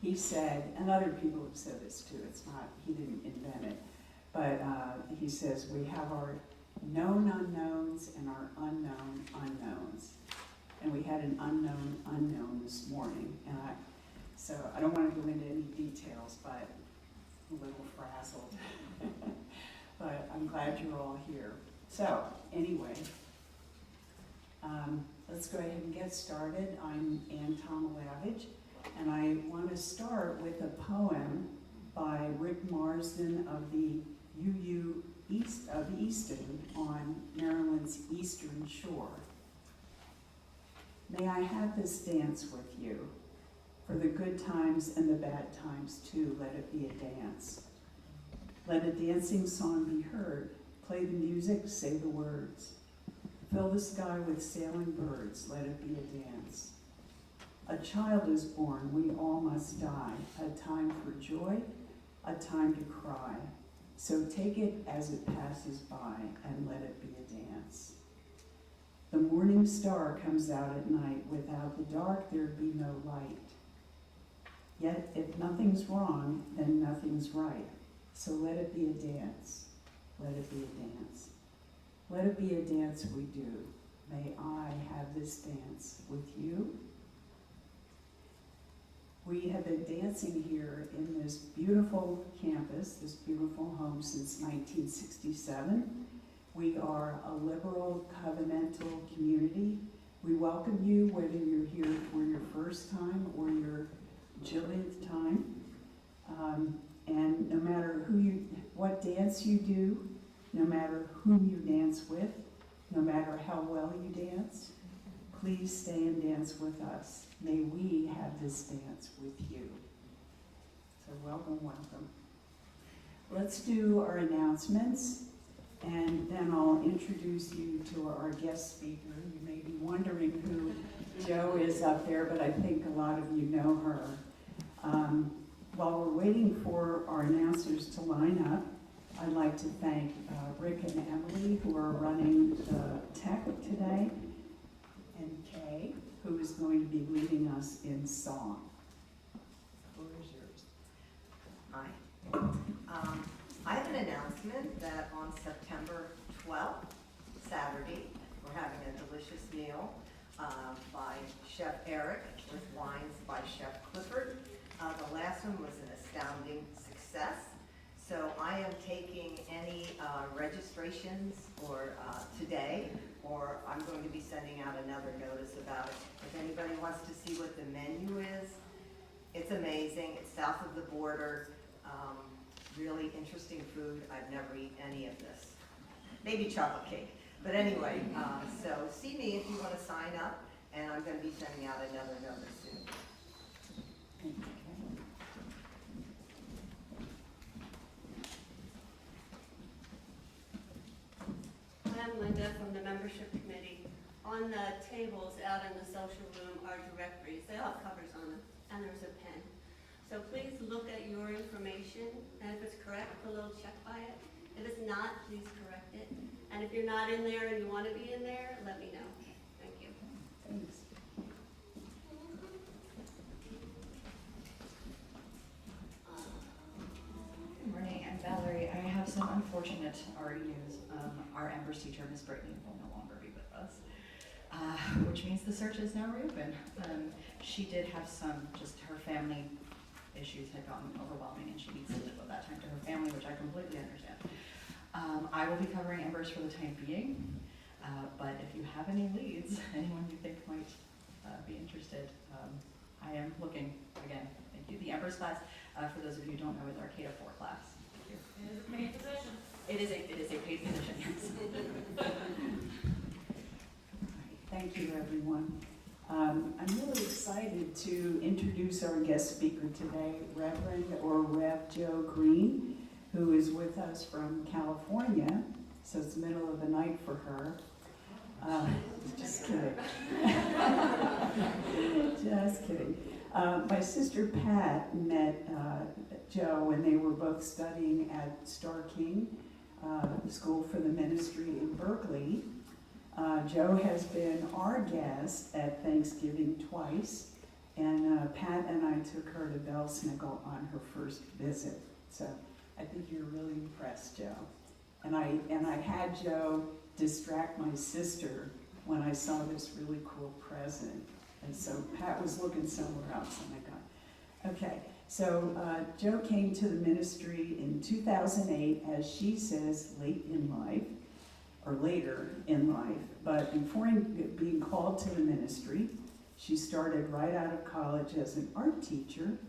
he said, and other people have said this too, it's not, he didn't invent it, but he says we have our known unknowns and our unknown unknowns. And we had an unknown unknown this morning, and so I don't want to go into any details, but a little frazzled. But I'm glad you're all here. So anyway, let's go ahead and get started. I'm Ann Tomalavich, and I want to start with a poem by Rick Marsden of the UU East of Easton on Maryland's eastern shore. May I have this dance with you, for the good times and the bad times too, let it be a dance. Let a dancing song be heard, play the music, say the words. Fill the sky with sailing birds, let it be a dance. A child is born, we all must die, a time for joy, a time to cry. So take it as it passes by and let it be a dance. The morning star comes out at night, without the dark there'd be no light. Yet if nothing's wrong, then nothing's right. So let it be a dance, let it be a dance. Let it be a dance we do. May I have this dance with you? We have been dancing here in this beautiful campus, this beautiful home since 1967. We are a liberal covenantal community. We welcome you whether you're here for your first time or your jillionth time. And no matter what dance you do, no matter whom you dance with, no matter how well you dance, please stay and dance with us. May we have this dance with you. So welcome, welcome. Let's do our announcements, and then I'll introduce you to our guest speaker. You may be wondering who Jo is up there, but I think a lot of you know her. While we're waiting for our announcers to line up, I'd like to thank Rick and Emily, who are running the tech today, and Kay, who is going to be leading us in song. The floor is yours. Hi. I have an announcement that on September 12th, Saturday, we're having a delicious meal by Chef Eric with wines by Chef Clifford. The last one was an astounding success. So I am taking any registrations or today, or I'm going to be sending out another notice about it. If anybody wants to see what the menu is, it's amazing. It's south of the border. Really interesting food. I've never eaten any of this. Maybe chocolate cake. But anyway, so see me if you want to sign up, and I'm going to be sending out another notice soon. I'm Linda from the membership committee. On the tables out in the social room are directories. They all have covers on them, and there's a pen. So please look at your information, and if it's correct, put a little check by it. If it's not, please correct it. And if you're not in there and you want to be in there, let me know. Thank you. Thanks. Good morning, I'm Valerie. I have some unfortunate RE news. Our Embers teacher, Ms. Brittany, will no longer be with us, which means the search is now reopened. She did have just her family issues had gotten overwhelming, and she needs to devote that time to her family, which I completely understand. I will be covering Embers for the time being, but if you have any leads, anyone you think might be interested, I am looking, again, thank you. The Embers class, for those of you who don't know, is our K-4 class. Thank you. It is a paid position. It is a paid position, yes. Thank you, everyone. I'm really excited to introduce our guest speaker today, Rev Jo Green, who is with us from California, so it's the middle of the night for her. Just kidding. Just kidding. My sister Pat met Jo when they were both studying at Starr King School for the Ministry in Berkeley. Jo has been our guest at Thanksgiving twice, and Pat and I took took her to Belsnickel on her first visit. So I think you're really impressed, Joe. And I had Joe distract my sister when I saw this really cool present. And so Pat was looking somewhere else and I got, okay. So Joe came to the ministry in 2008, as she says, late in life, or later in life. But before being called to the ministry, she started right out of college as an art teacher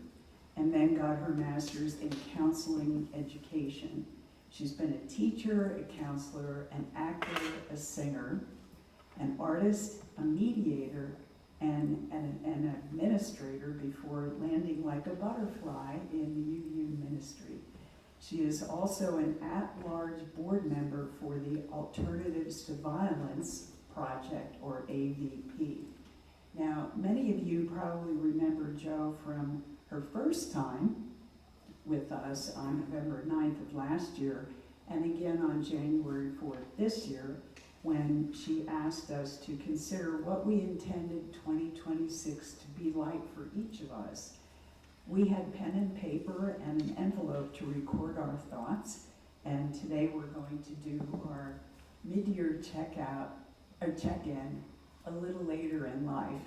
and then got her master's in counseling education. She's been a teacher, a counselor, an actor, a singer, an artist, a mediator, and an administrator before landing like a butterfly in the UU ministry. She is also an at-large board member for the Alternatives to Violence Project, or AVP. Now, many of you probably remember Jo from her first time with us on November 9th of last year, and again on January 4th this year, when she asked us to consider what we intended 2026 to be like for each of us. We had pen and paper and an envelope to record our thoughts, and today we're going to do our mid-year check-in a little later in life.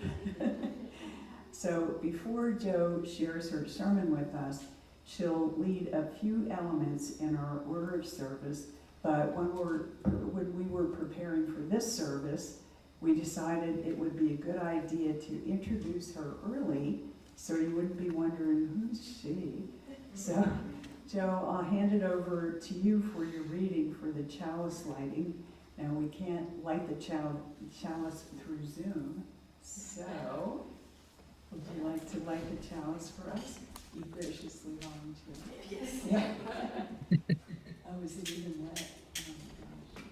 So before Jo shares her sermon with us, she'll lead a few elements in our order of service. But when we were preparing for this service, we decided it would be a good idea to introduce her early so you wouldn't be wondering, who's she? So, Jo, I'll hand it over to you for your reading for the chalice lighting. Now, we can't light the chalice through Zoom, so would you like to light the chalice for us? You graciously volunteered. Yes. Yeah. Oh, is it even wet? Oh my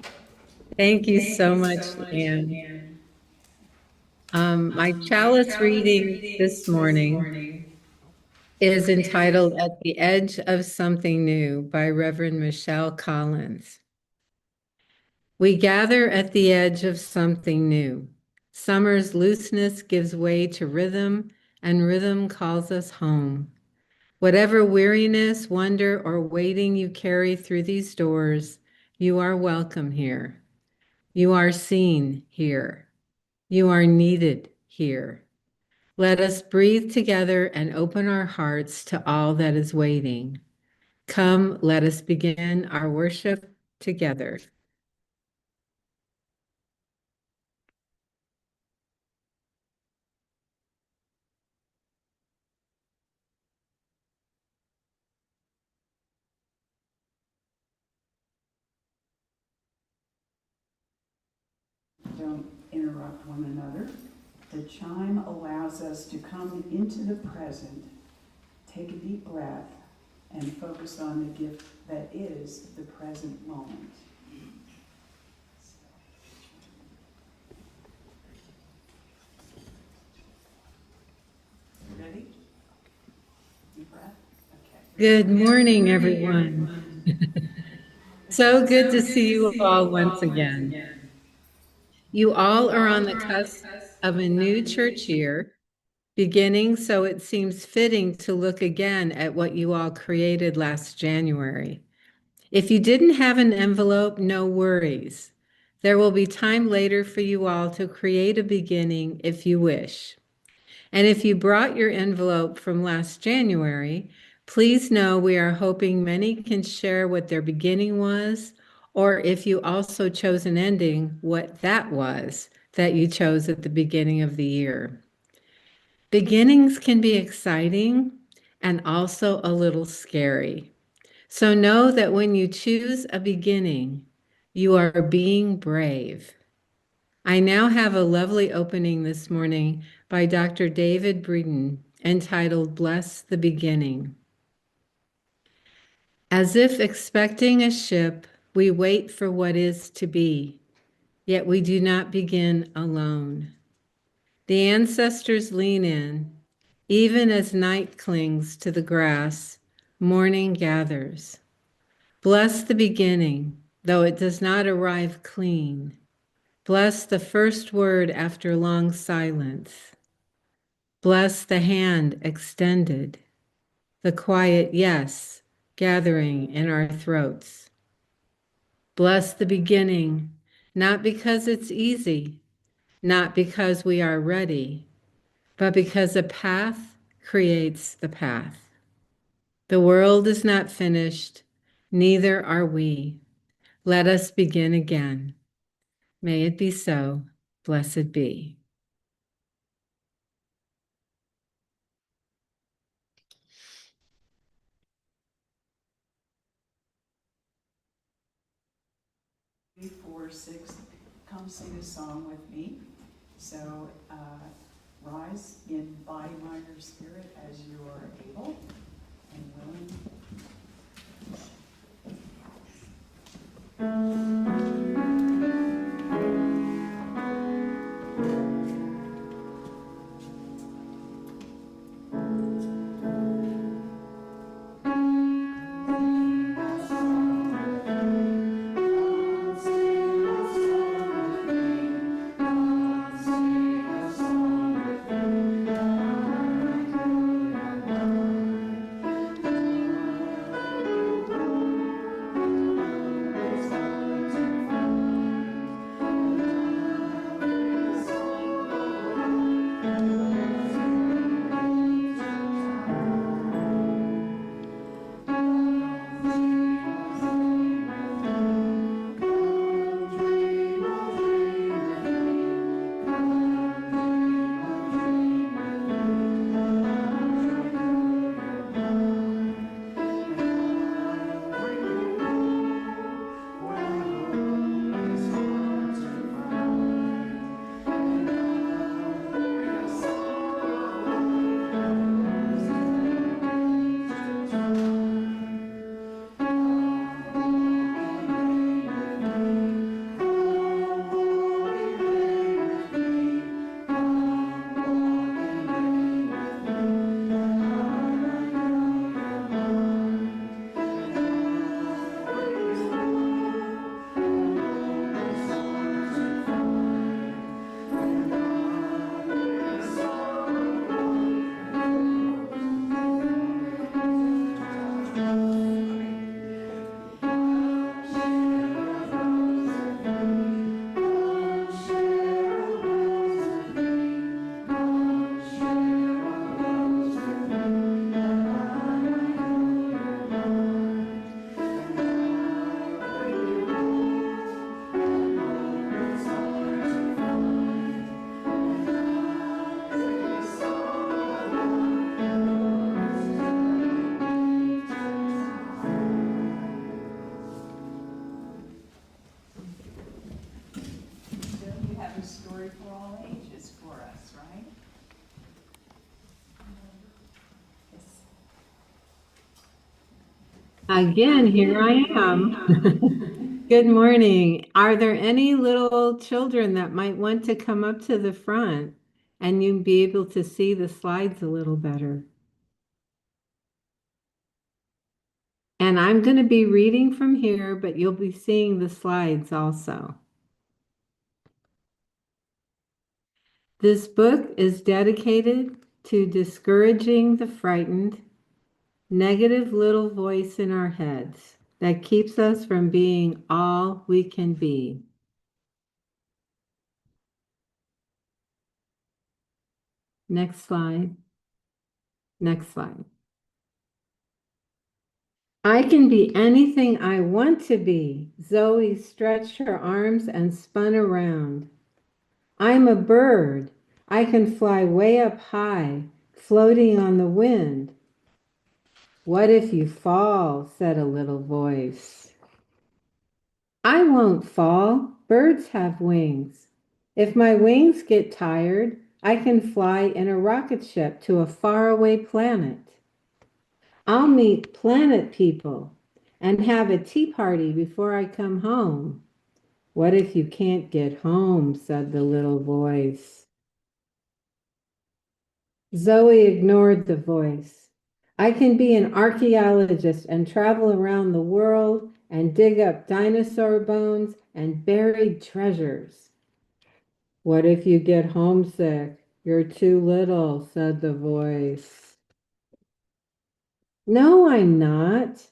gosh. Thank you so much, Anne. My chalice reading this morning is entitled At the Edge of Something New by Reverend Michelle Collins. We gather at the edge of something new. Summer's looseness gives way to rhythm, and rhythm calls us home. Whatever weariness, wonder, or waiting you carry through these doors, you are welcome here. You are seen here. You are needed here. Let us breathe together and open our hearts to all that is waiting. Come, let us begin our worship together. Don't interrupt one another. The chime allows us to come into the present, take a deep breath, and focus on the gift that is the present moment. Ready? Deep breath? Okay. Good morning, everyone. So good to see you all once again. You all are on the cusp of a new church year, beginning, so it seems fitting to look again at what you all created last January. If you didn't have an envelope, no worries. There will be time later for you all to create a beginning if you wish. And if you brought your envelope from last January, please know we are hoping many can share what their beginning was, or if you also chose an ending, what that was that you chose at the beginning of the year. Beginnings can be exciting and also a little scary. So know that when you choose a beginning, you are being brave. I now have a lovely opening this morning by Dr. David Breeden entitled Bless the Beginning. As if expecting a ship, we wait for what is to be, yet we do not begin alone. The ancestors lean in, even as night clings to the grass, morning gathers. Bless the beginning, though it does not arrive clean. Bless the first word after long silence. Bless the hand extended, the quiet yes gathering in our throats. Bless the beginning, not because it's easy, not because we are ready, but because a path creates the path. The world is not finished, neither are we. Let us begin again. May it be so. Blessed be. Four, six, come sing a song with me. So rise in body, mind, or spirit as you are able and willing. Story for all ages for us, right? Again, here I am. Good morning. Are there any little children that might want to come up to the front and you'd be able to see the slides a little better? And I'm going to be reading from here, but you'll be seeing the slides also. This book is dedicated to discouraging the frightened, negative little voice in our heads that keeps us from being all we can be. Next slide. Next slide. I can be anything I want to be. Zoe stretched her arms and spun around. I'm a bird. I can fly way up high, floating on the wind. What if you fall? Said a little voice. I won't fall. Birds have wings. If my wings get tired, I can fly in a rocket ship to a faraway planet. I'll meet planet people and have a tea party before I come home. What if you can't get home? Said the little voice. Zoe ignored the voice. I can be an archaeologist and travel around the world and dig up dinosaur bones and buried treasures. What if you get homesick? You're too little, said the voice. No, I'm not.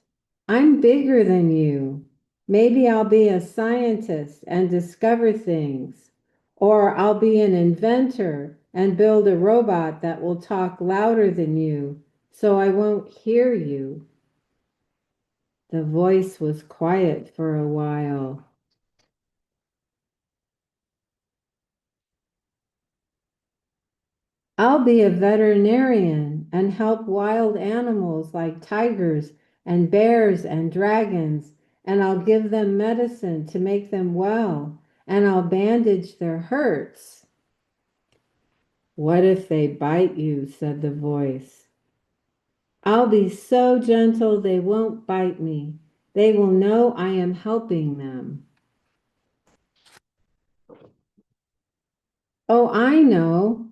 I'm bigger than you. Maybe I'll be a scientist and discover things. Or I'll be an inventor and build a robot that will talk louder than you, so I won't hear you. The voice was quiet for a while. I'll be a veterinarian and help wild animals like tigers and bears and dragons, and I'll give them medicine to make them well, and I'll bandage their hurts. What if they bite you? Said the voice. I'll be so gentle they won't bite me. They will know I am helping them. Oh, I know.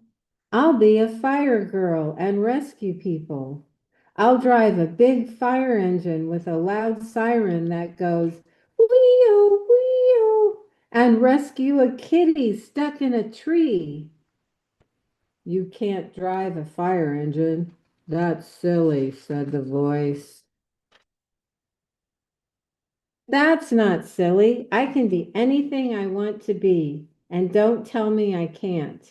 I'll be a fire girl and rescue people. I'll drive a big fire engine with a loud siren that goes wee-oo, wee-oo, and rescue a kitty stuck in a tree. You can't drive a fire engine. That's silly, said the voice. That's not silly. I can be anything I want to be, and don't tell me I can't.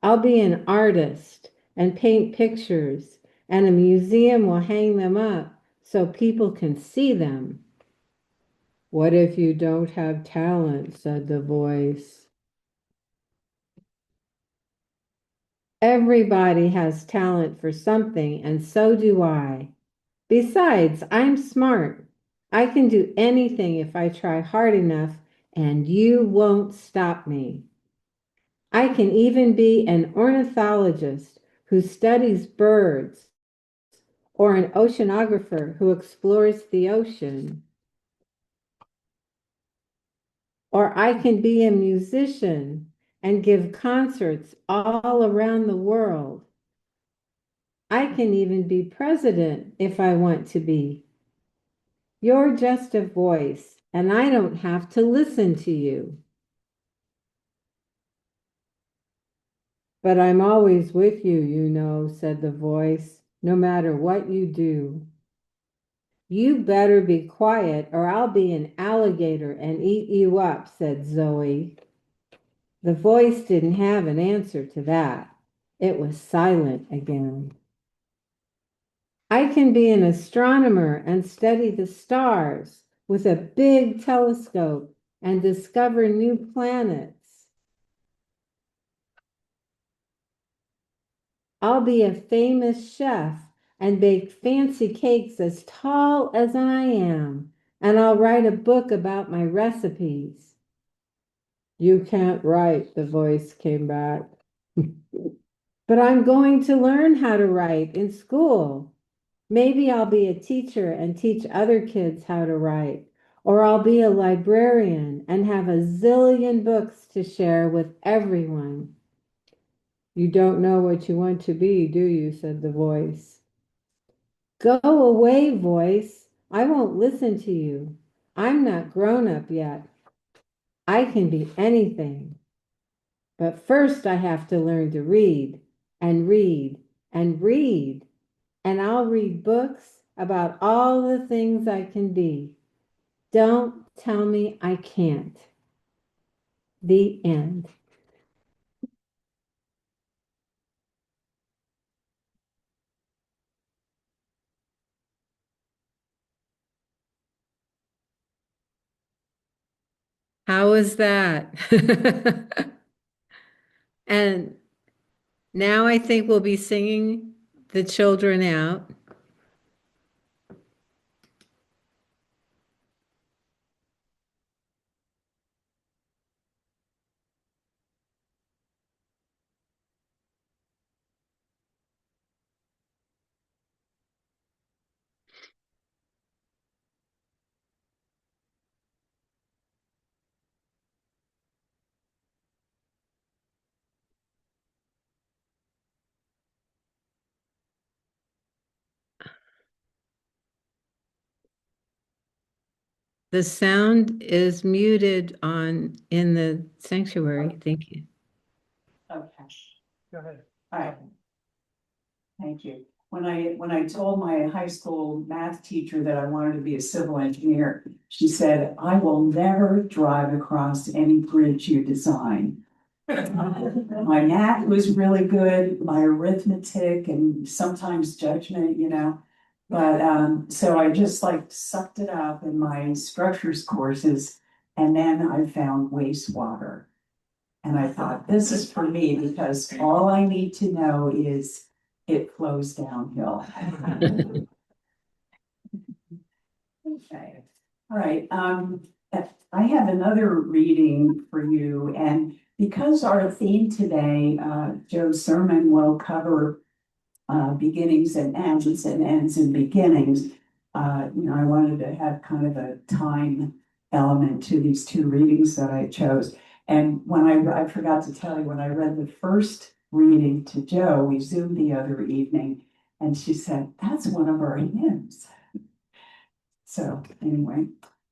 I'll be an artist and paint pictures, and a museum will hang them up so people can see them. What if you don't have talent? Said the voice. Everybody has talent for something, and so do I. Besides, I'm smart. I can do anything if I try hard enough, and you won't stop me. I can even be an ornithologist who studies birds, or an oceanographer who explores the ocean. Or I can be a musician and give concerts all around the world. I can even be president if I want to be. You're just a voice, and I don't have to listen to you. But I'm always with you, you know, said the voice, no matter what you do. You better be quiet or I'll be an alligator and eat you up, said Zoe. The voice didn't have an answer to that. It was silent again. I can be an astronomer and study the stars with a big telescope and discover new planets. I'll be a famous chef and bake fancy cakes as tall as I am, and I'll write a book about my recipes. You can't write, the voice came back. But I'm going to learn how to write in school. Maybe I'll be a teacher and teach other kids how to write. Or I'll be a librarian and have a zillion books to share with everyone. You don't know what you want to be, do you? Said the voice. Go away, voice. I won't listen to you. I'm not grown up yet. I can be anything. But first I have to learn to read and read and read. And I'll read books about all the things I can be. Don't tell me I can't. The end. How was that? And now I think we'll be singing the children out. The sound is muted on in the sanctuary. Thank you. Okay, Go ahead. All right. Thank you. When I told my high school math teacher that I wanted to be a civil engineer, she said, "I will never drive across any bridge you design." My math was really good, my arithmetic and sometimes judgment, But so I just like sucked it up in my structures courses, and then I found wastewater. And I thought, this is for me because all I need to know is it flows downhill. Okay, all right, I have another reading for you, and because our theme today, Joe's sermon will cover beginnings and ends and beginnings. I wanted to have kind of a time element to these two readings that I chose. And when I forgot to tell you, when I read the first reading to Joe, we Zoomed the other evening, and she said, "That's one of our hymns." So anyway,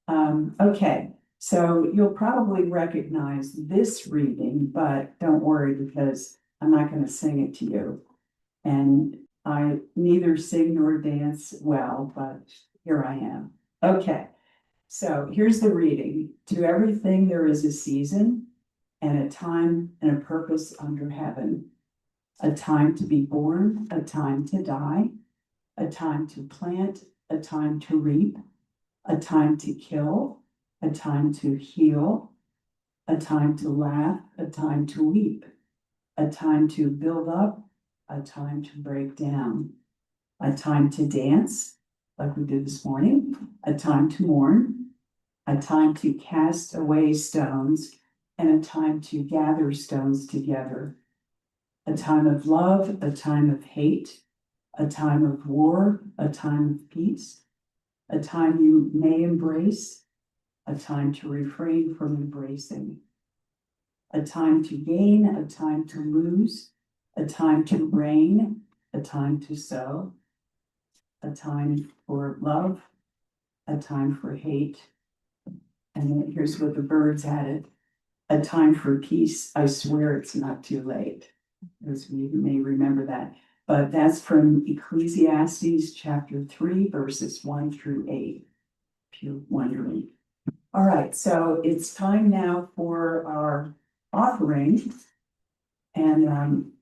okay. So you'll probably recognize this reading, but don't worry because I'm not going to sing it to you. And I neither sing nor dance well, but here I am. Okay, so here's the reading. To everything there is a season and a time and a purpose under heaven. A time to be born, a time to die, a time to plant, a time to reap, a time to kill, a time to heal, a time to laugh, a time to weep, a time to build up, a time to break down, a time to dance, like we did this morning, a time to mourn, a time to cast away stones, and a time to gather stones together, a time of love, a time of hate, a time of war, a time of peace, a time you may embrace, a time to refrain from embracing, a time to gain, a time to lose, a time to reign, a time to sow, a time for love, a time for hate. And then here's what the birds added: a time for peace. I swear it's not too late. As you may remember that. But that's from Ecclesiastes chapter 3, verses 1 through 8, if you're wondering. All right, so it's time now for our offering. And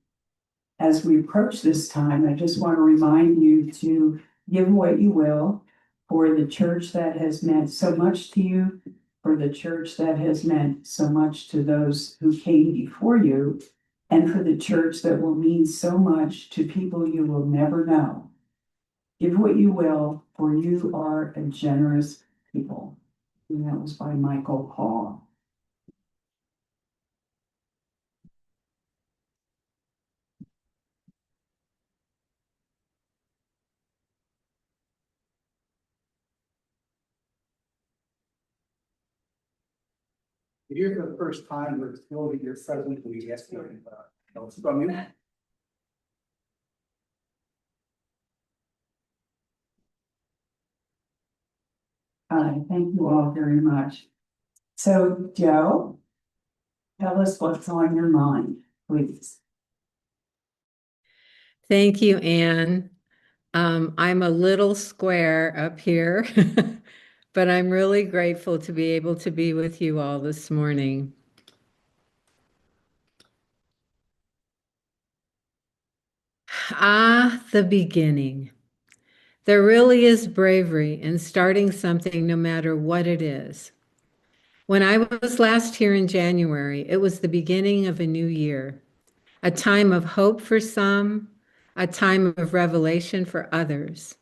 as we approach this time, I just want to remind you to give what you will for the church that has meant so much to you, for the church that has meant so much to those who came before you, and for the church that will mean so much to people you will never know. Give what you will, for you are a generous people. And that was by Michael Hall. Here's the first time we're still your present, we ask you notes from you. Thank you all very much. So, Joe, tell us what's on your mind, please. Thank you, Anne. I'm a little square up here, but I'm really grateful to be able to be with you all this morning. Ah, the beginning. There really is bravery in starting something no matter what it is. When I was last here in January, it was the beginning of a new year, a time of hope for some, a time of revelation for others.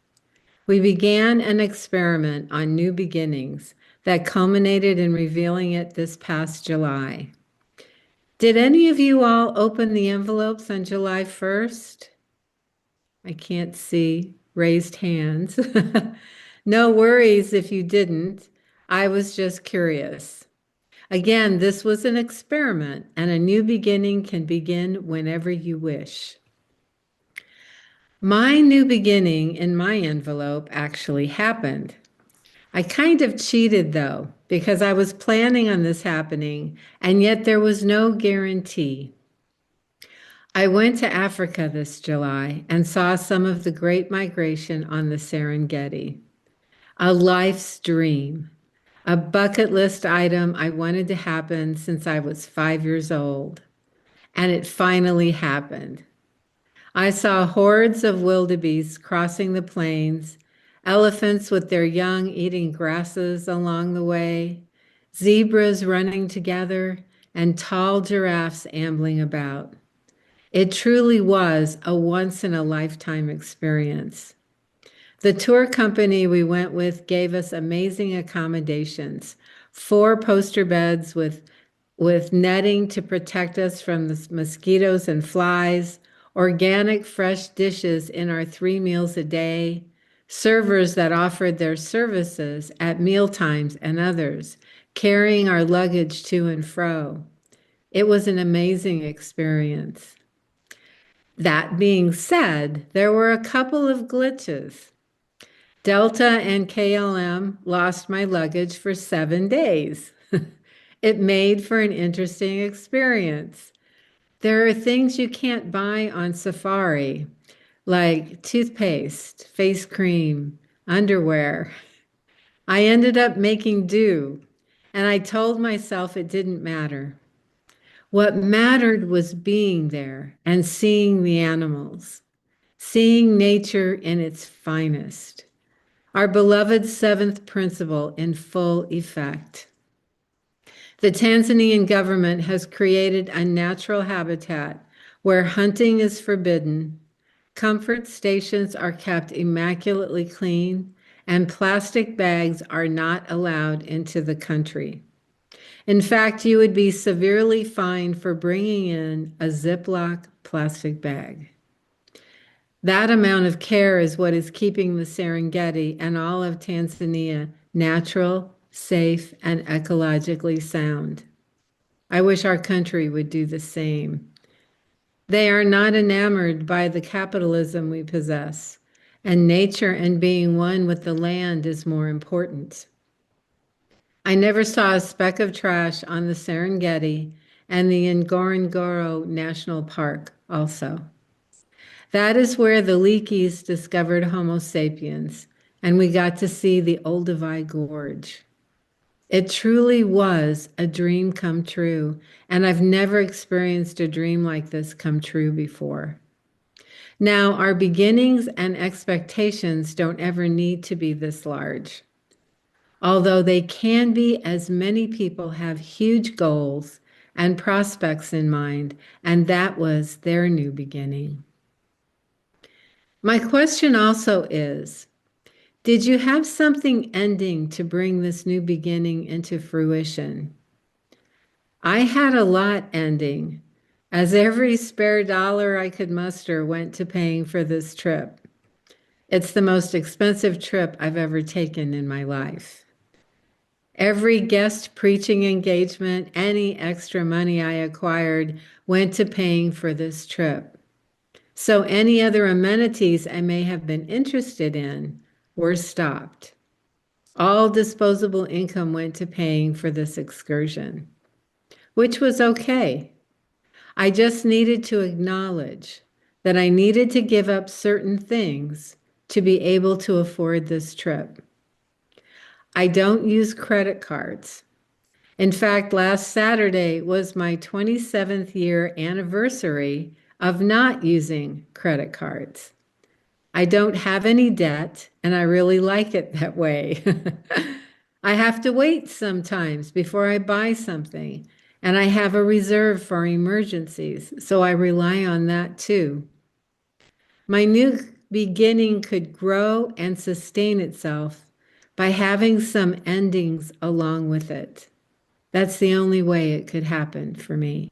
We began an experiment on new beginnings that culminated in revealing it this past July. Did any of you all open the envelopes on July 1st? I can't see raised hands. No worries if you didn't. I was just curious. Again, this was an experiment, and a new beginning can begin whenever you wish. My new beginning in my envelope actually happened. I kind of cheated though, because I was planning on this happening, and yet there was no guarantee. I went to Africa this July and saw some of the Great Migration on the Serengeti. A life's dream, a bucket list item I wanted to happen since I was 5 years old. And it finally happened. I saw hordes of wildebeests crossing the plains, elephants with their young eating grasses along the way, zebras running together, and tall giraffes ambling about. It truly was a once-in-a-lifetime experience. The tour company we went with gave us amazing accommodations, 4 poster beds with netting to protect us from the mosquitoes and flies, organic fresh dishes in our 3 meals a day, servers that offered their services at meal times and others, carrying our luggage to and fro. It was an amazing experience. That being said, there were a couple of glitches. Delta and KLM lost my luggage for 7 days. It made for an interesting experience. There are things you can't buy on safari, like toothpaste, face cream, underwear. I ended up making do, and I told myself it didn't matter. What mattered was being there and seeing the animals, seeing nature in its finest. Our beloved 7th principle in full effect. The Tanzanian government has created a natural habitat where hunting is forbidden, comfort stations are kept immaculately clean, and plastic bags are not allowed into the country. In fact, you would be severely fined for bringing in a Ziploc plastic bag. That amount of care is what is keeping the Serengeti and all of Tanzania natural, safe, and ecologically sound. I wish our country would do the same. They are not enamored by the capitalism we possess, and nature and being one with the land is more important. I never saw a speck of trash on the Serengeti and the Ngorongoro National Park also. That is where the Leakeys discovered Homo sapiens, and we got to see the Olduvai Gorge. It truly was a dream come true, and I've never experienced a dream like this come true before. Now, our beginnings and expectations don't ever need to be this large, although they can be, as many people have huge goals and prospects in mind, and that was their new beginning. My question also is, did you have something ending to bring this new beginning into fruition? I had a lot ending, as every spare dollar I could muster went to paying for this trip. It's the most expensive trip I've ever taken in my life. Every guest preaching engagement, any extra money I acquired went to paying for this trip. So any other amenities I may have been interested in were stopped. All disposable income went to paying for this excursion, which was okay. I just needed to acknowledge that I needed to give up certain things to be able to afford this trip. I don't use credit cards. In fact, last Saturday was my 27th year anniversary of not using credit cards. I don't have any debt, and I really like it that way. I have to wait sometimes before I buy something, and I have a reserve for emergencies, so I rely on that too. My new beginning could grow and sustain itself by having some endings along with it. That's the only way it could happen for me.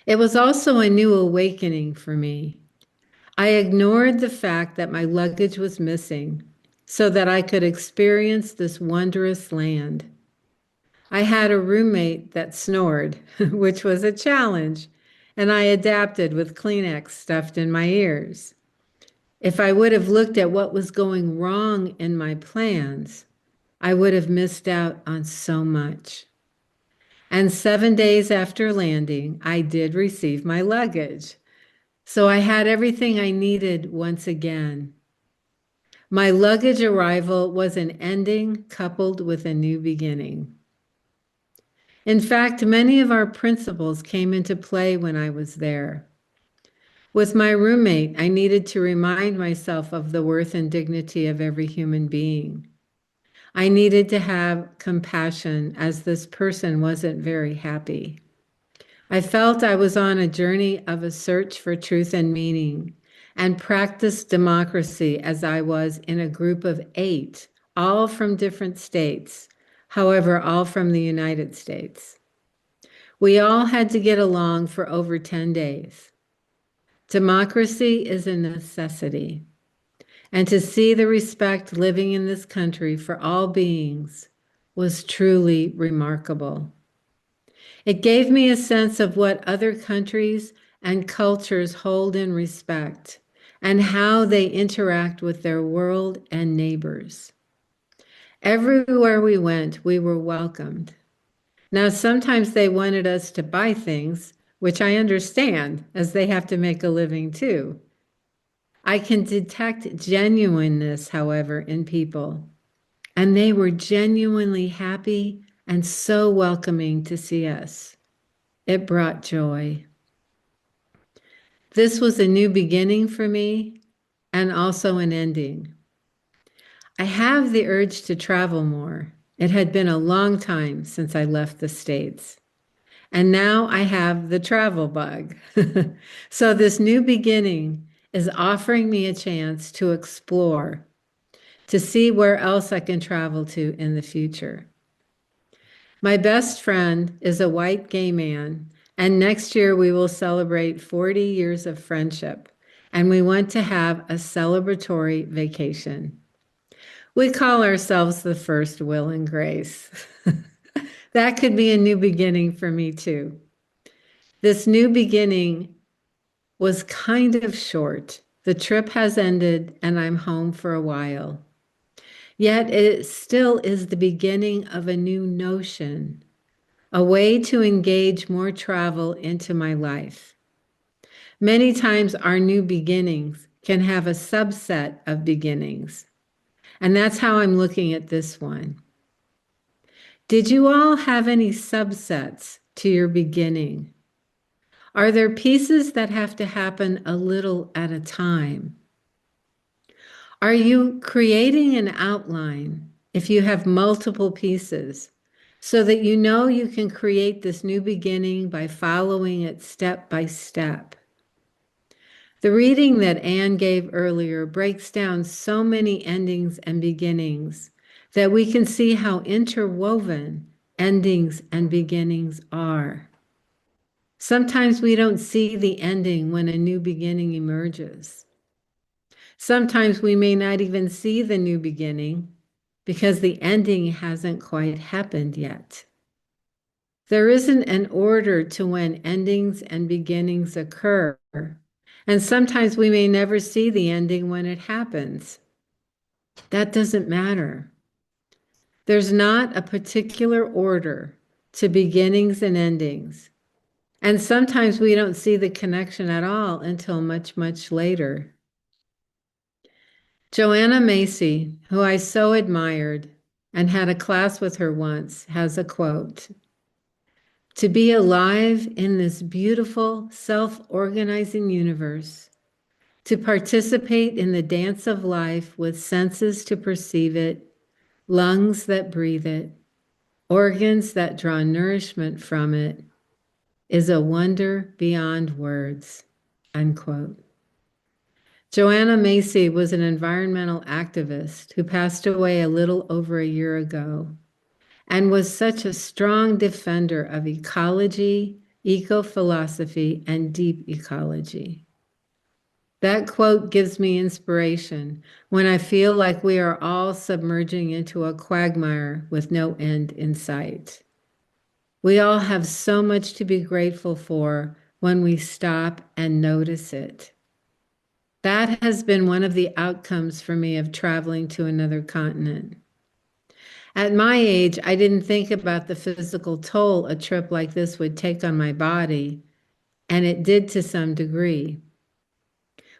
It was also a new awakening for me. I ignored the fact that my luggage was missing so that I could experience this wondrous land. I had a roommate that snored, which was a challenge, and I adapted with Kleenex stuffed in my ears. If I would have looked at what was going wrong in my plans, I would have missed out on so much. And 7 days after landing, I did receive my luggage. So I had everything I needed once again. My luggage arrival was an ending coupled with a new beginning. In fact, many of our principles came into play when I was there. With my roommate, I needed to remind myself of the worth and dignity of every human being. I needed to have compassion as this person wasn't very happy. I felt I was on a journey of a search for truth and meaning and practiced democracy as I was in a group of 8, all from different states, however, all from the United States. We all had to get along for over 10 days. Democracy is a necessity, and to see the respect living in this country for all beings was truly remarkable. It gave me a sense of what other countries and cultures hold in respect and how they interact with their world and neighbors. Everywhere we went, we were welcomed. Now, sometimes they wanted us to buy things, which I understand, as they have to make a living too. I can detect genuineness, however, in people, and they were genuinely happy and so welcoming to see us. It brought joy. This was a new beginning for me and also an ending. I have the urge to travel more. It had been a long time since I left the States. And now I have the travel bug. So this new beginning is offering me a chance to explore, to see where else I can travel to in the future. My best friend is a white gay man, and next year we will celebrate 40 years of friendship, and we want to have a celebratory vacation. We call ourselves the first Will and Grace. That could be a new beginning for me too. This new beginning was kind of short. The trip has ended and I'm home for a while. Yet it still is the beginning of a new notion, a way to engage more travel into my life. Many times our new beginnings can have a subset of beginnings, and that's how I'm looking at this one. Did you all have any subsets to your beginning? Are there pieces that have to happen a little at a time? Are you creating an outline if you have multiple pieces so that you know you can create this new beginning by following it step by step? The reading that Anne gave earlier breaks down so many endings and beginnings that we can see how interwoven endings and beginnings are. Sometimes we don't see the ending when a new beginning emerges. Sometimes we may not even see the new beginning because the ending hasn't quite happened yet. There isn't an order to when endings and beginnings occur, and sometimes we may never see the ending when it happens. That doesn't matter. There's not a particular order to beginnings and endings. And sometimes we don't see the connection at all until much, much later. Joanna Macy, who I so admired and had a class with her once, has a quote: "To be alive in this beautiful, self-organizing universe, to participate in the dance of life with senses to perceive it, lungs that breathe it, organs that draw nourishment from it, is a wonder beyond words." Unquote. Joanna Macy was an environmental activist who passed away a little over a year ago and was such a strong defender of ecology, eco-philosophy, and deep ecology. That quote gives me inspiration when I feel like we are all submerging into a quagmire with no end in sight. We all have so much to be grateful for when we stop and notice it. That has been one of the outcomes for me of traveling to another continent. At my age, I didn't think about the physical toll a trip like this would take on my body, and it did to some degree.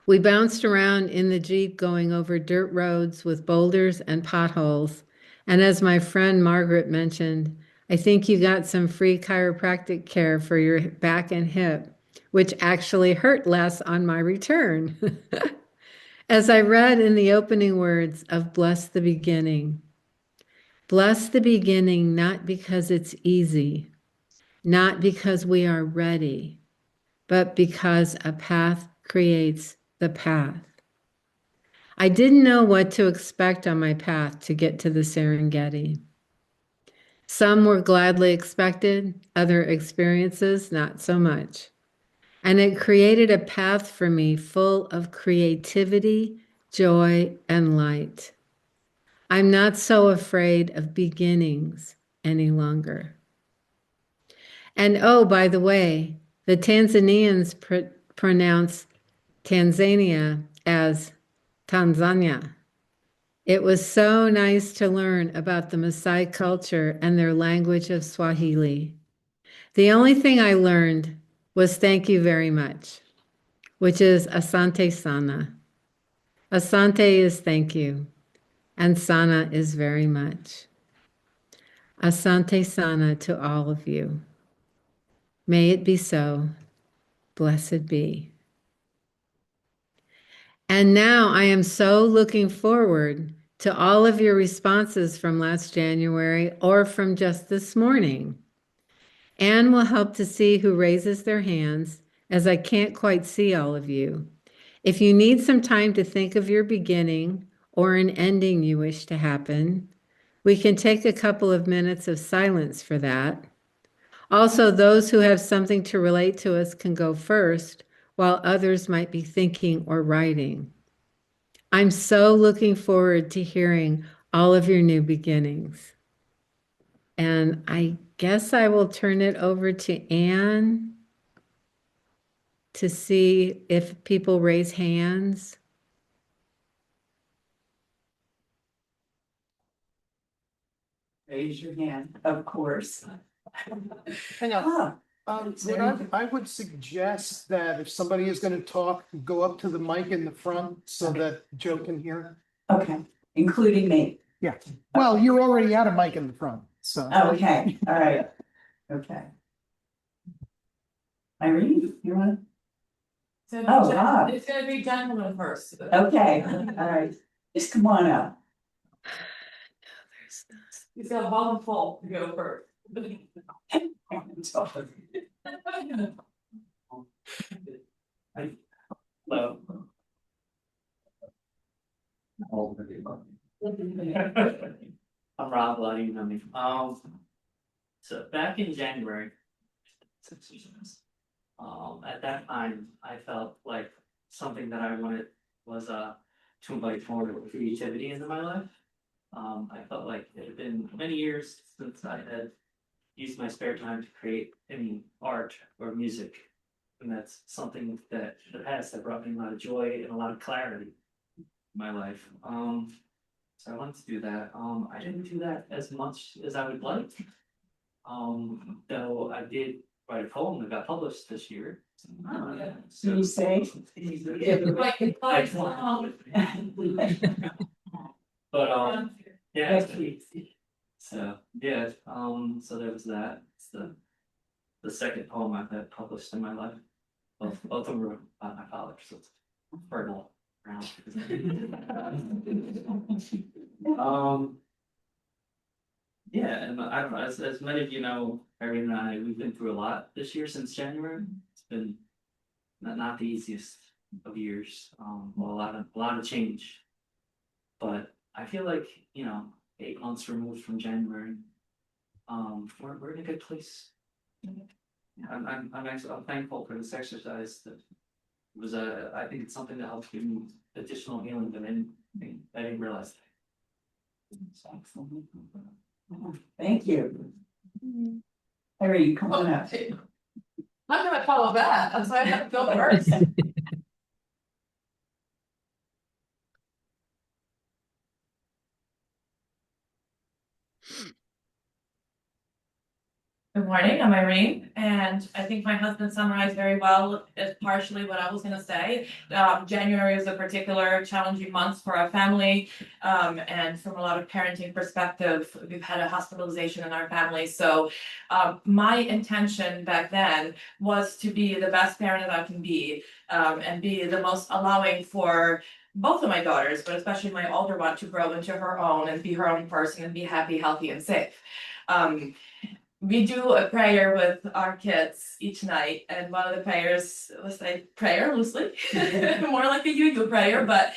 We bounced around in the Jeep going over dirt roads with boulders and potholes, and as my friend Margaret mentioned, I think you got some free chiropractic care for your back and hip, which actually hurt less on my return. As I read in the opening words of Bless the Beginning, bless the beginning not because it's easy, not because we are ready, but because a path creates the path. I didn't know what to expect on my path to get to the Serengeti. Some were gladly expected, other experiences not so much. And it created a path for me full of creativity, joy, and light. I'm not so afraid of beginnings any longer. And oh, by the way, the Tanzanians pronounce Tanzania as Tanzania. It was so nice to learn about the Maasai culture and their language of Swahili. The only thing I learned was thank you very much, which is asante sana. Asante is thank you, and sana is very much. Asante sana to all of you. May it be so. Blessed be. And now I am so looking forward to all of your responses from last January or from just this morning. Anne will help to see who raises their hands, as I can't quite see all of you. If you need some time to think of your beginning or an ending you wish to happen, we can take a couple of minutes of silence for that. Also, those who have something to relate to us can go first, while others might be thinking or writing. I'm so looking forward to hearing all of your new beginnings. And I guess I will turn it over to Anne to see if people raise hands. Raise your hand, of course. Hang on. I would suggest that if somebody is gonna talk, go up to the mic in the front so that Joe can hear. Okay, including me. Yeah, well, you're already at a mic in the front, so. Okay, all right, okay. Irene, you want It's gonna be gentlemen first. to? Okay, all right, just come on up. He's got a bottle full to go first. Hello. I'm Rob Bloody, you know me. So back in January, at that time, I felt like something that I wanted was to invite forward creativity into my life. I felt like it had been many years since I had used my spare time to create any art or music. And that's something that in the past that brought me a lot of joy and a lot of clarity in my life. So I wanted to do that. I didn't do that as much as I would like. Though I did write a poem that got published this year. Oh, yeah. Can you say? But yeah. So yeah, so there was that. It's the second poem I've had published in my life. Both of them were about my father, so it's fertile ground. Yeah, and I don't know, as many of you know, Irene and I, we've been through a lot this year since January. It's been not the easiest of years. Well, a lot of change. But I feel like, 8 months removed from January, we're in a good place. I'm thankful for this exercise. That was I think it's something that helps give me additional healing than anything I didn't realize. Thank you. Irene, come on up. I'm gonna follow that, that's why I have to go first. Good morning, I'm Irene, and I think my husband summarized very well, is partially what I was gonna say. January is a particular challenging month for our family, and from a lot of parenting perspective, we've had a hospitalization in our family, so my intention back then was to be the best parent that I can be, and be the most allowing for both of my daughters, but especially my older one, to grow into her own and be her own person and be happy, healthy, and safe. We do a prayer with our kids each night, and one of the prayers was like prayer loosely, more like a you prayer, but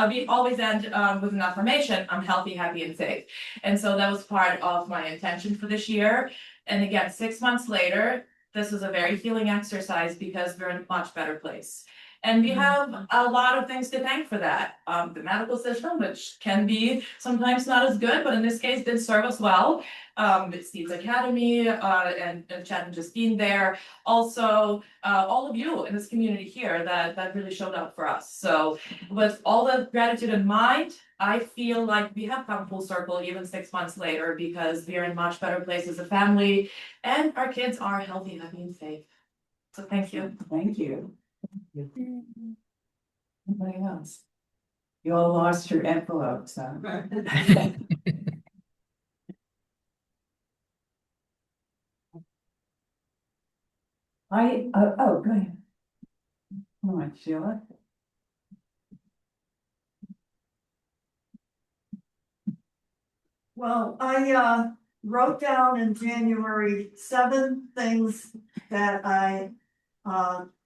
we always end with an affirmation: I'm healthy, happy, and safe. And so that was part of my intention for this year. And again, 6 months later, this was a very healing exercise because we're in a much better place. And we have a lot of things to thank for that. The medical system, which can be sometimes not as good, but in this case did serve us well. Steve's Academy, and Chad and Justine there. Also, all of you in this community here that really showed up for us. So with all the gratitude in mind, I feel like we have come full circle even 6 months later, because we are in a much better place as a family and our kids are healthy, happy, and safe. So thank you. Thank you. Anybody else? You all lost your envelopes, huh? Go ahead. Come on, Sheila. Well, I wrote down in January 7 things that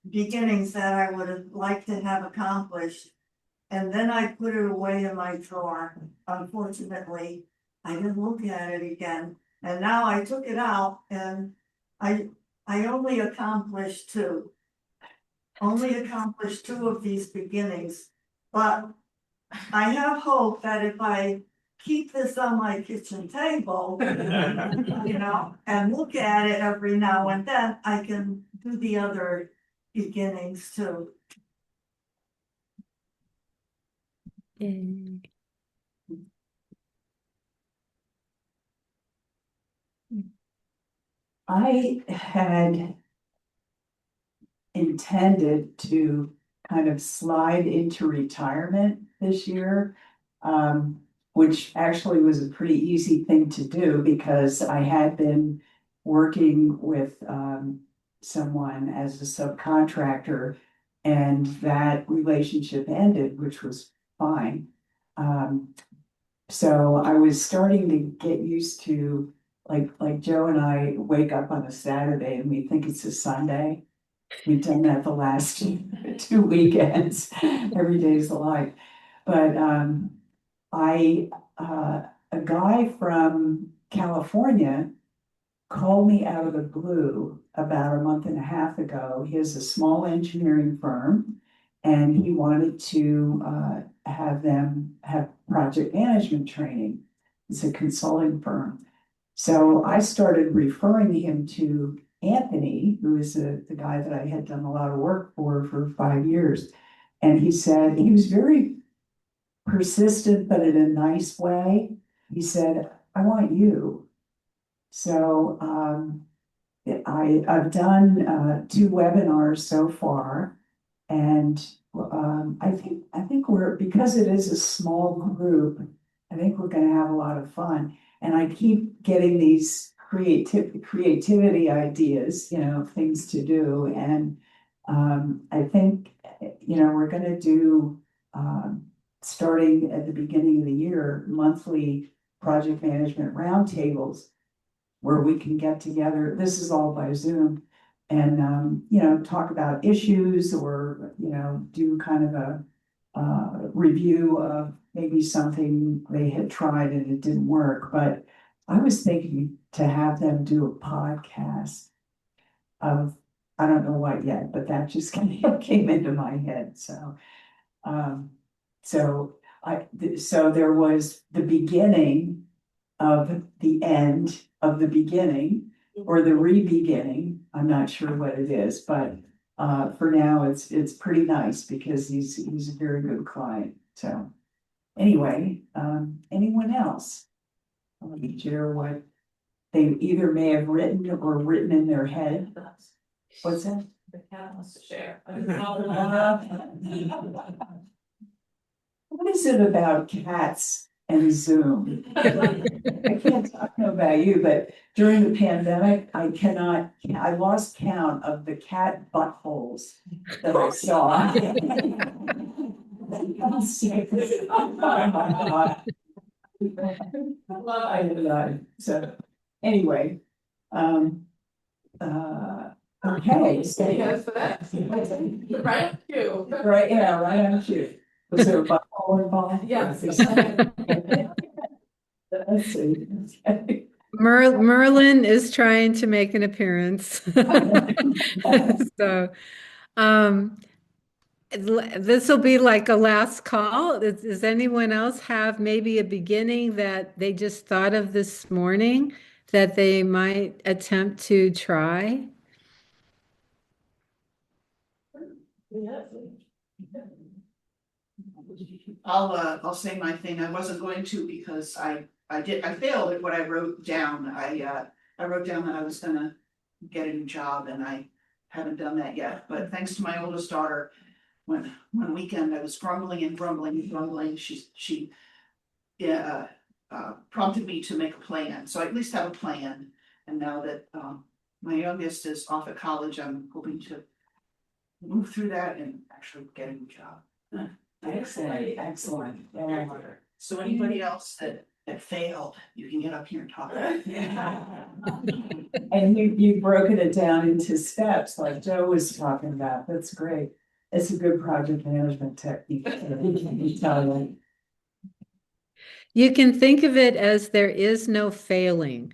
beginnings that I would have liked to have accomplished. And then I put it away in my drawer. Unfortunately, I didn't look at it again. And now I took it out and I only accomplished 2. Only accomplished 2 of these beginnings. But I have hope that if I keep this on my kitchen table, and look at it every now and then, I can do the other beginnings too. I had intended to kind of slide into retirement this year, which actually was a pretty easy thing to do because I had been working with someone as a subcontractor, and that relationship ended, which was fine. So I was starting to get used to, like Joe and I wake up on a Saturday and we think it's a Sunday. We've done that the last 2 weekends. Every day is alike. But a guy from California called me out of the blue about a month and a half ago. He has a small engineering firm, and he wanted to have them have project management training. It's a consulting firm. So I started referring him to Anthony, who is the guy that I had done a lot of work for 5 years. And he said, he was very persistent, but in a nice way. He said, I want you. So I've done 2 webinars so far. And I think we're, because it is a small group, I think we're going to have a lot of fun. And I keep getting these creativity ideas, things to do. And I think, we're going to do, starting at the beginning of the year, monthly project management roundtables where we can get together. This is all by Zoom. And, talk about issues or, do kind of a review of maybe something they had tried and it didn't work. But I was thinking to have them do a podcast of, I don't know what yet, but that just came into my head. So, so there was the beginning of the end of the beginning, or the re-beginning. I'm not sure what it is, but for now it's pretty nice because he's a very good client. So anyway, anyone else? share what they either may have written or written in their head. What's that? The cat wants to share. What is it about cats and Zoom? I can't talk about you, but during the pandemic, I lost count of the cat buttholes that I saw. So, anyway, okay. So- Yes, for that. Right on cue. Right, yeah, right on cue. Was there a butthole involved? Yes. Let's see. Okay. Merlin is trying to make an appearance. So, this will be like a last call. Does anyone else have maybe a beginning that they just thought of this morning that they might attempt to try? I'll say my thing. I wasn't going to because I failed at what I wrote down. I wrote down that I was gonna get a new job and I haven't done that yet, but thanks to my oldest daughter, when one weekend I was grumbling and grumbling and grumbling, she prompted me to make a plan, so I at least have a plan. And now that my youngest is off at college, I'm hoping to move through that and actually get a new job. Excellent, excellent. Yeah. So anybody else that failed, you can get up here and talk. And you've broken it down into steps like Joe was talking about. That's great. It's a good project management technique. You can think of it as there is no failing,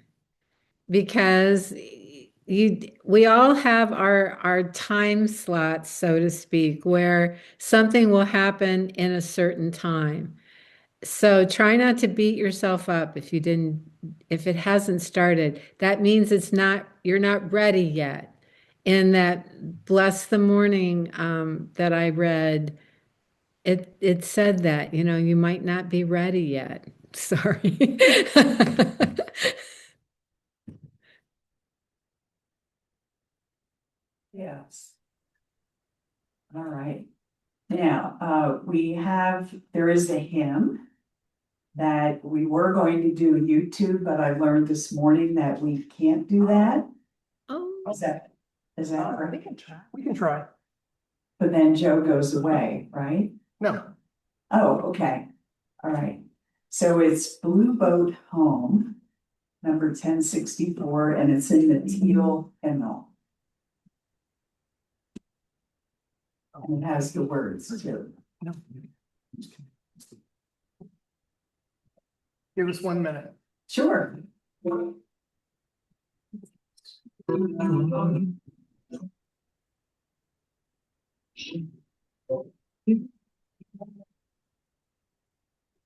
because we all have our time slots, so to speak, where something will happen in a certain time. So try not to beat yourself up if it hasn't started. That means you're not ready yet. In that Bless the Morning that I read, it said that, you might not be ready yet. Sorry. Yes. All right. Now, there is a hymn that we were going to do YouTube, but I learned this morning that we can't do that. Oh, Is that right? We can try. But then Joe goes away, right? No, Oh, okay. All right. So it's Blue Boat Home, number 1064, and it's in the teal hymnal. And it has the words too. no. Give us 1 minute. Sure.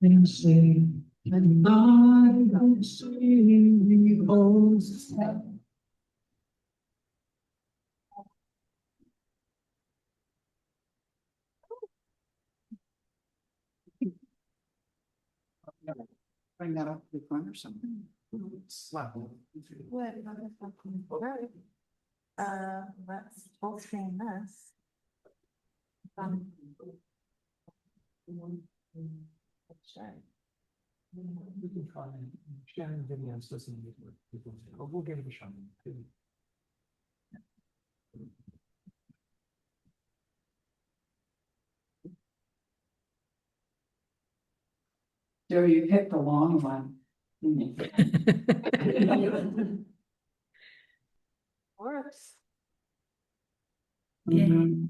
And see, and I don't see holes. Bring that up to the front or something. Slap. Let's full screen this. We can try sharing videos doesn't need to work. We'll give it a shot. Joe, you picked the long one. Works. Mhm.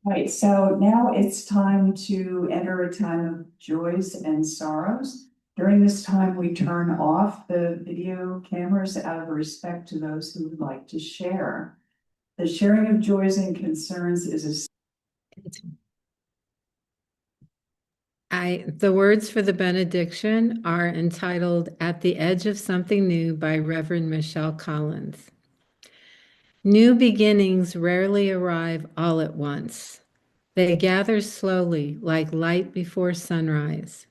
Right, so now it's time to enter a time of joys and sorrows. During this time, we turn off the video cameras out of respect to those who would like to share. The sharing of joys and concerns is The words for the benediction are entitled At the Edge of Something New by Reverend Michelle Collins. New beginnings rarely arrive all at once. They gather slowly like light before sunrise.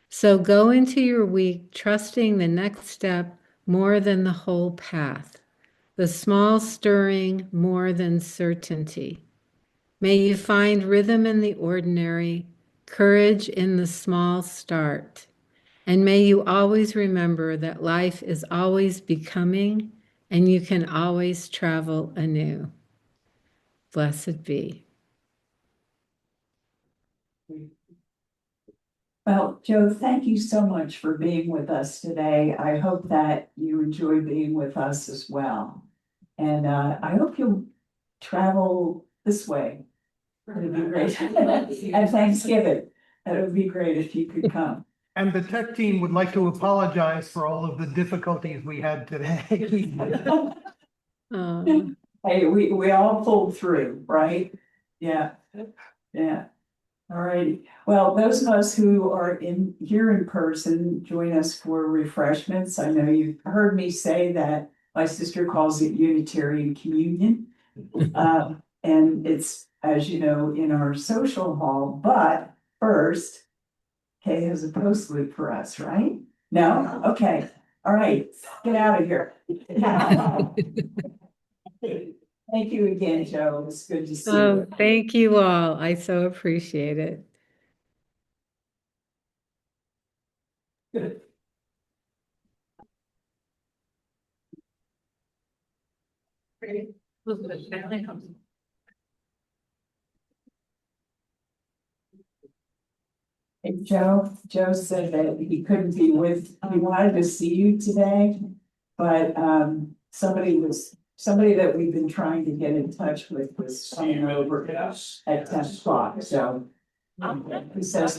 So go into your week trusting the next step more than the whole path, the small stirring more than certainty. May you find rhythm in the ordinary, courage in the small start, and may you always remember that life is always becoming and you can always travel anew. Blessed be. well, Joe, thank you so much for being with us today. I hope that you enjoy being with us as well. And I hope you'll travel this way. It'd be great. At Thanksgiving, that would be great if you could come. And the tech team would like to apologize for all of the difficulties we had today. Hey, we all pulled through, right? Yeah, yeah. All righty. Well, those of us who are here in person, join us for refreshments. I know you've heard me say that my sister calls it Unitarian Communion. And it's, as you know, in our social hall, but first, Kay has a post loop for us, right? No? Okay. All right, get out of here. Thank you again, Joe. It's good to see you. Thank you all. I so appreciate it. Good. Hey, Joe said that he couldn't be he wanted to see you today, but somebody that we've been trying to get in touch with was coming over at 10 o'clock, so. He says